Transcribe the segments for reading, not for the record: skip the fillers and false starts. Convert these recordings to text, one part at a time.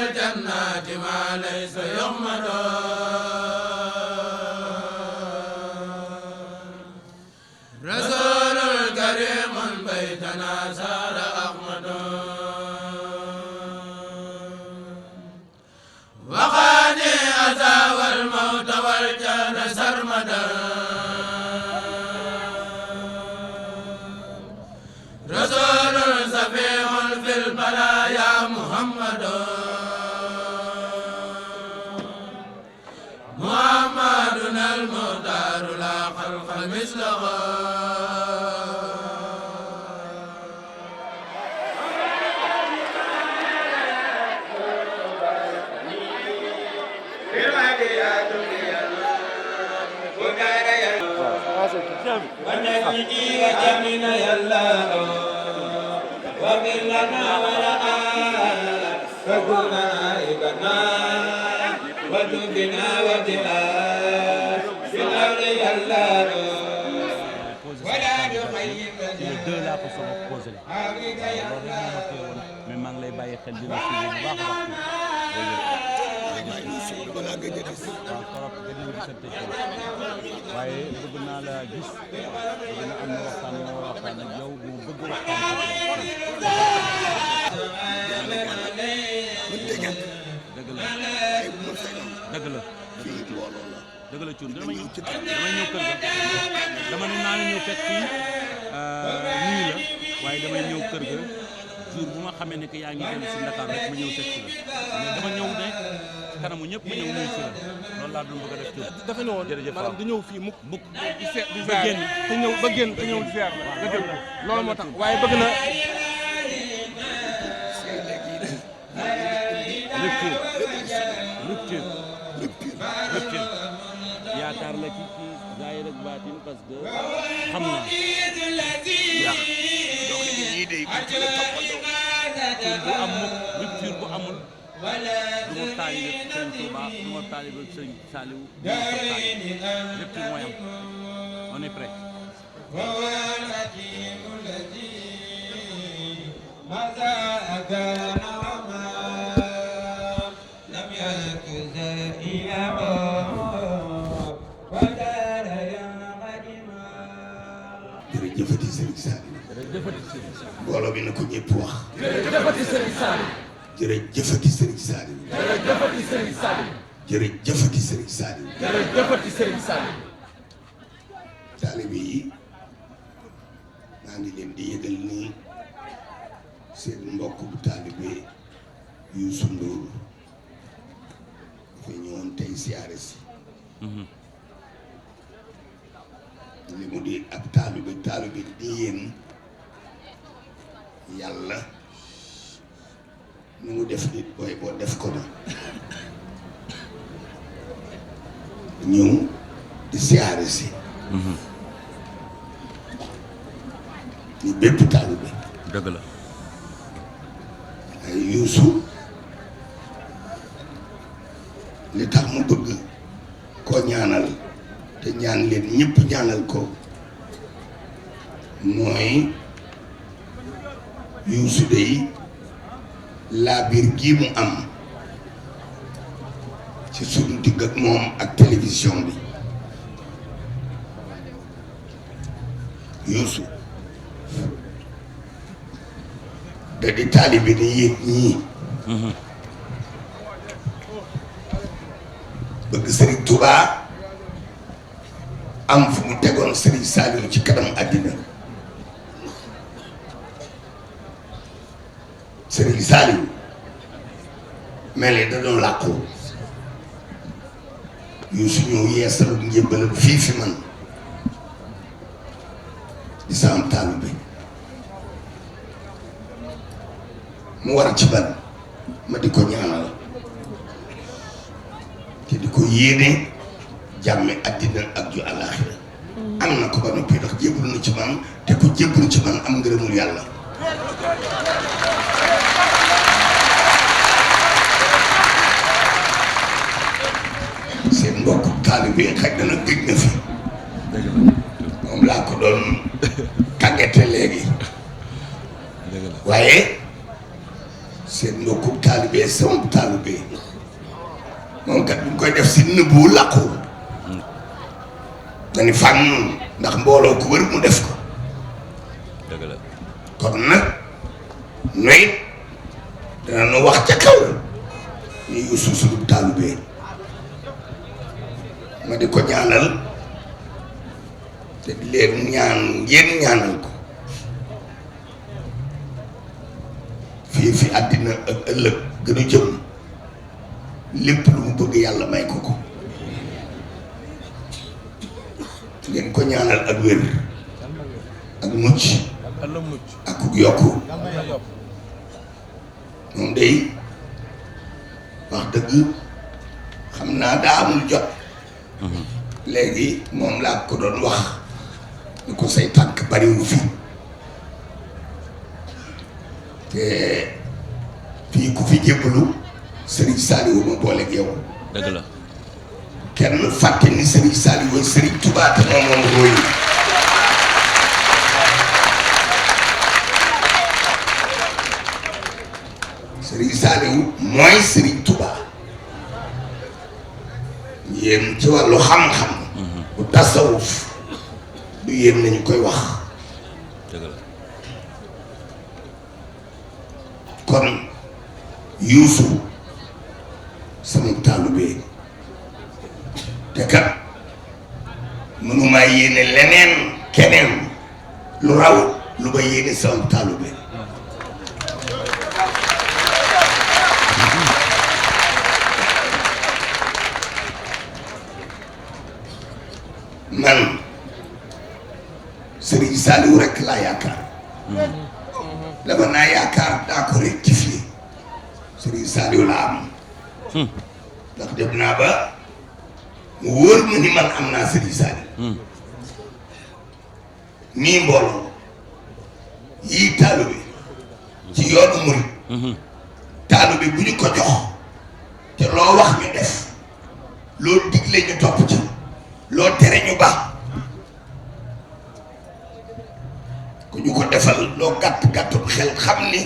والجنات ما ليس يغمد رسول الكريم بيتنا سار أحمد وقاني أتى والموت والجهل سرمدا رسول سفيع في البلايا محمد محمدنا المختار لا خلق مثله ونجدي وجمنا يلا ومن لنا ولآل فكنا إبنا وجبنا وجلا في الأرض يلا ولا نخيب laa ko sama posé la loolu rek moo ma teewoon mais maa ngi lay bàyyi xel dina suivi bu baax a baax waaw trop gën nañu gisante ci waaye bëgg naa la gis bëgg na am na waxtaan moo waxtaan ak yow bu bëgg waxtaan dëgg la dëgg la Thioune damay ñëw kër ga dama ne naa la ñëw fekk fii nuyu la waaye damay ñëw kër ga jour bu ma xamee ne que yaa ngi dellu si Dakar rek ma ñëw fekk si la mais dama ñëw ne kanamu ñëpp ma ñëw nuyu si la loolu laa doon bëgg a def Thioune. dafa ne woon maanaam du ñëw fii mukk di seet di ba génn te ñëw ba génn te ñëw di ziar la nga dëgg loolu moo tax waaye bëgg na rupture yaakaar la ci zaahir ak baatin parce que xam naa bu am mukk rupture bu amul du ma taalibe Sëriñ Touba du ma taalibe Sëriñ Saliou du ma taalibe rupture mooy am on est prêt. jërëjëfati Serigne Saliou. jërëjëfati Serigne Saliou. mbooloo bi na ko ñëpp wax. jërëjëfati Serigne Saliou. jërëjëfati Serigne Saliou. jërëjëfati Serigne Saliou. jërëjëfati Serigne Saliou. jërëjëfati Serigne Saliou. taalibe yi maa ngi leen di yëgal ni seen mbokk bu taalibe Youssou Ndour dafa ñëwoon tey siyaare si. li mu di ab taalibe di yéen yàlla nu mu def nit booy boo def ko na ñëw di siyaare si ni bépp taalibe dëgg la ay Youssou li tax mu bëgg koo ñaanal te ñaan leen ñëpp ñaanal ko mooy Youssou dey laa biir gii mu am ci sunu digg ak moom ak télévision bi Youssou da di taalibe ni yéeg ñii bëgg Serigne Touba am fu mu tegoon Serigne Saliou ci kanam àddina Serigne Saliou mel ni da doon làqu Youssou ñëw yeesalu njébbalam fii fi man di saam taalibe mu war ci ban ma di ko ñaanal te di ko yéene jàmme àddina ak ju àllaaxira am na ko ba noppi ndax jébbalu na ci man te ku jébbalu ci man am ngërëmul yàlla seen mbokk taalibe xaj na nag gëj na fi moom laa ko doon tàggate léegi waaye seen mbokk mbokku taalibe sama taalibe moom kat bu ñu koy def si nëbbu làqu dañu fànn ndax mbooloo ku wër mu def ko dëgg la kon nag noy dana nu wax ca kaw ñu Youssou sunu taalibe ma di ko ñaanal te di leen ñaan ngeen ñaanal ko fii fi àddina ak ëllëg gën a jëm lépp lu mu bëgg yàlla may ko ko ngeen ko ñaanal ak wér ak mucc ak yokku moom day wax dëgg xam naa daa amul jot léegi moom laa ko doon wax ni ko say tànk bariwu fi te fii ku fi jébbalu Serigne Saliou ma booleeg yow dëgg la kenn fàtte ni Serigne Saliou Serigne Touba te moom moom róoyu Serigne Saliou mooy Serigne Touba yéen ci wàllu xam-xam bu tasawuf du yéen nañu koy wax dëgg la kon Youssou sama taalibe te kat mënumaa yéene leneen keneen lu raw lu ba yéene sama taalibe man Serigne Saliou rek laa yaakaar dama naa yaakaar daa ko rectifié Serigne Saliou laa am ndax dem naa ba mu wóor ma ni man am naa Serigne Saliou nii mbooloo yii taalibe ci yoonu murid taalibe bu ñu ko jox te loo wax ñu def loo digle ñu topp ci loo tere ñu baax ku ñu ko defal loo gàtt gàttum xel xam ni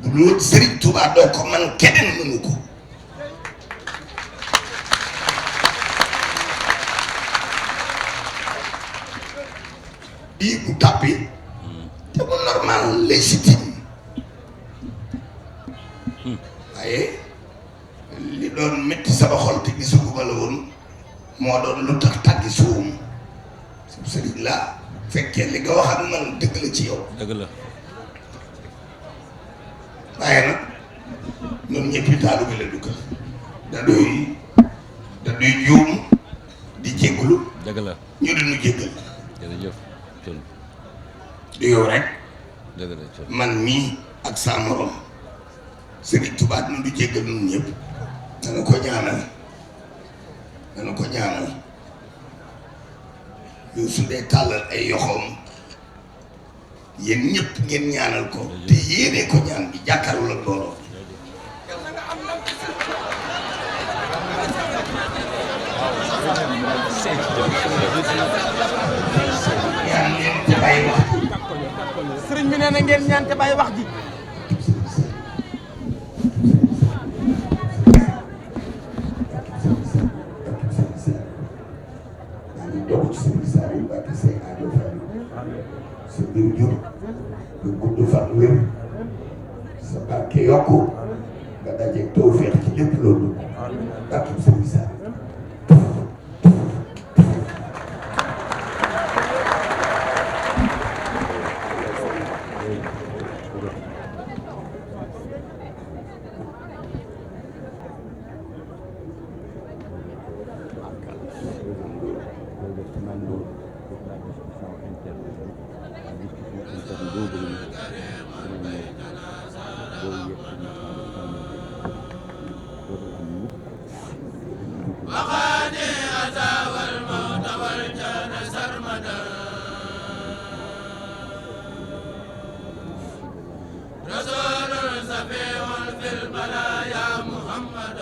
bu loolu Serigne Touba doo ko man keneen mënu ko bii bu tàppi te mu normal légitime waaye li doon métti sama xol te gisuguma la woon moo doon lu tax tàggi suum Serigne la fekkee li nga wax ak man dëgg la ci yow dëgg la waaye nag ñun ñëpp taalibe la duggal dañuy juum di jéggulu dëgg la ñu di nu jéggal jërëjëf Thioune du yow rek dëgg la Thioune man mii ak sa morom Serigne Touba nu du jéggal ñun ñëpp dana ko ñaanal Youssou dee tàllal ay yoxoom yéen ñëpp ngeen ñaanal ko te yéene ko ñaan bi jàkkaarloo la booloo ñaan leen te bàyyi wax sëriñ bi nee na ngeen ñaan te bàyyi wax ji. dogu ci Serigne Saliou Mbacké say aajo faju sa biir jur nga gudd fan wér sa barke yokku nga dajeeg tawfeex ci lépp loolu barke Serigne Saliou محمد